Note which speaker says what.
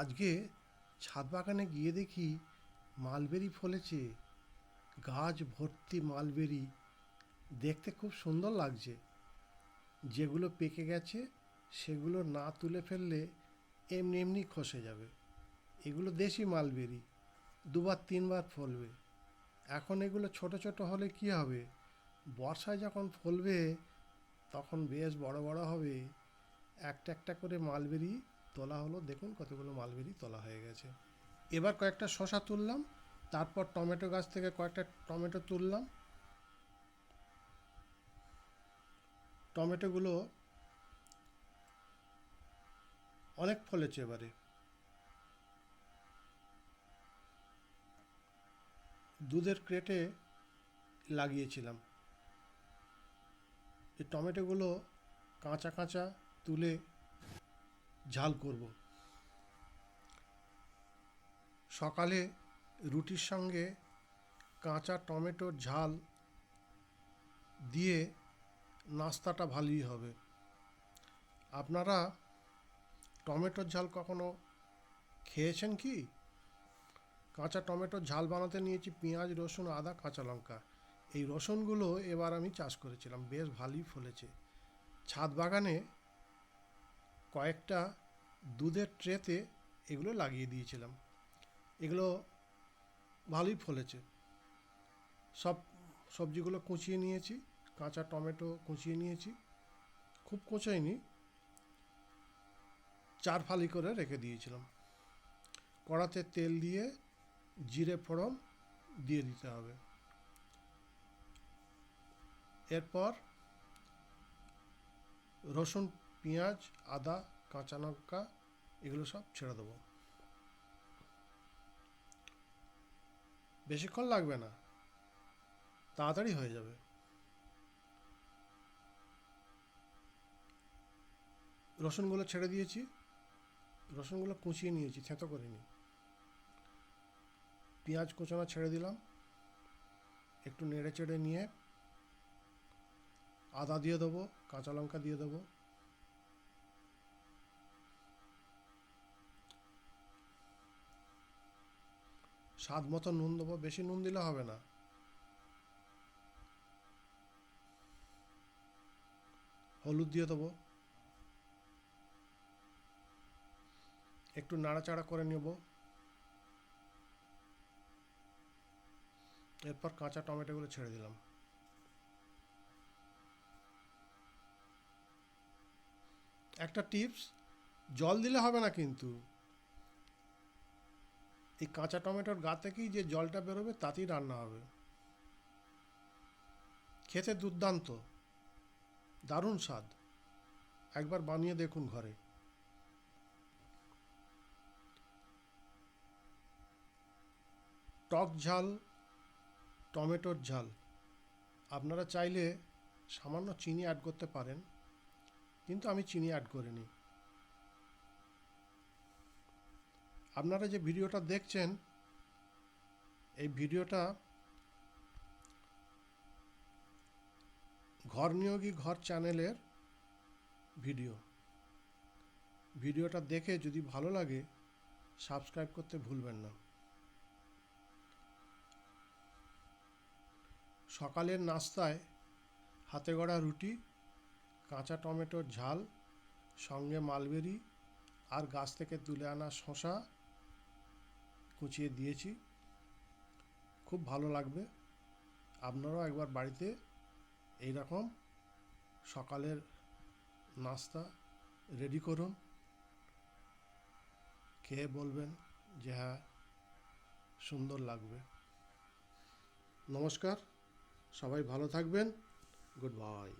Speaker 1: আজকে ছাদ বাগানে গিয়ে দেখি মালবেরি ফলেছে। গাছ ভর্তি মালবেরি, দেখতে খুব সুন্দর লাগছে। যেগুলো পেকে গেছে সেগুলো না তুলে ফেললে এমনি এমনি খসে যাবে। এগুলো দেশি মালবেরি, দুবার তিনবার ফলবে। এখন এগুলো ছোট ছোট হলে কি হবে, বর্ষায় যখন ফলবে তখন বেশ বড় বড় হবে। একটা একটা করে মালবেরি তোলা হলো, দেখুন কতগুলো মালবেরি তোলা হয়ে গেছে। এবার কয়েকটা শসা তুললাম, তারপর টমেটো গাছ থেকে কয়েকটা টমেটো তুললাম। টমেটোগুলো অনেক ফলেছে এবারে। দুধের ক্রেটে লাগিয়েছিলাম। এই টমেটোগুলো কাঁচা কাঁচা তুলে ঝাল করব। সকালে রুটির সঙ্গে কাঁচা টমেটোর ঝাল দিয়ে নাস্তাটা ভালোই হবে। আপনারা টমেটোর ঝাল কখনো খেয়েছেন কি? কাঁচা টমেটোর ঝাল বানাতে নিয়েছি পেঁয়াজ, রসুন, আদা, কাঁচা লঙ্কা। এই রসুনগুলো এবার আমি চাষ করেছিলাম, বেশ ভালোই ফলেছে। ছাদ বাগানে কয়েকটা দুধের ট্রেতে এগুলো লাগিয়ে দিয়েছিলাম। এগুলো ভালোই ফলেছে। সব সবজিগুলো কুচিয়ে নিয়েছি, কাঁচা টমেটো কুচিয়ে নিয়েছি, খুব কুচোয়নি, 4 ফালি করে রেখে দিয়েছিলাম। কড়াতে তেল দিয়ে জিরে ফোড়ন দিয়ে দিতে হবে। এরপর রসুন, পেঁয়াজ, আদা, কাঁচা লঙ্কা এগুলো সব ছেড়ে দেবো। বেশিক্ষণ লাগবে না, তাড়াতাড়ি হয়ে যাবে। রসুনগুলো ছেড়ে দিয়েছি, রসুনগুলো কুচিয়ে নিয়েছি, থেঁতো করিনি। পেঁয়াজ কুচানো ছেড়ে দিলাম, একটু নেড়ে চেড়ে নিয়ে আদা দিয়ে দেবো, কাঁচা লঙ্কা দিয়ে দেবো। স্বাদ মতো নুন দেবো, বেশি নুন দিলে হবে না। হলুদ দিয়ে দেবো, একটু নাড়াচাড়া করে নেব। এরপর কাঁচা টমেটোগুলো ছেড়ে দিলাম। একটা টিপস, জল দিলে হবে না কিন্তু। এই কাঁচা টমেটোর গা থেকেই যে জলটা বেরোবে তাতেই রান্না হবে। খেতে দুর্দান্ত, দারুণ স্বাদ। একবার বানিয়ে দেখুন ঘরে। টক ঝাল টমেটোর ঝাল, আপনারা চাইলে সামান্য চিনি অ্যাড করতে পারেন, কিন্তু আমি চিনি অ্যাড করিনি। আপনারা যে ভিডিওটা দেখছেন, এই ভিডিওটা ঘর নিয়োগী ঘর চ্যানেলের ভিডিওটা দেখে যদি ভালো লাগে সাবস্ক্রাইব করতে ভুলবেন না। সকালের নাস্তায় হাতে গড়া রুটি, কাঁচা টমেটোর ঝাল, সঙ্গে মালবেরি আর গাছ থেকে তুলে আনা শসা কুচিয়ে দিয়েছি, খুব ভালো লাগবে। আপনারাও একবার বাড়িতে এইরকম সকালের নাস্তা রেডি করুন, খেয়ে বলবেন যে হ্যাঁ, সুন্দর লাগবে। নমস্কার, সবাই ভালো থাকবেন। Good bye.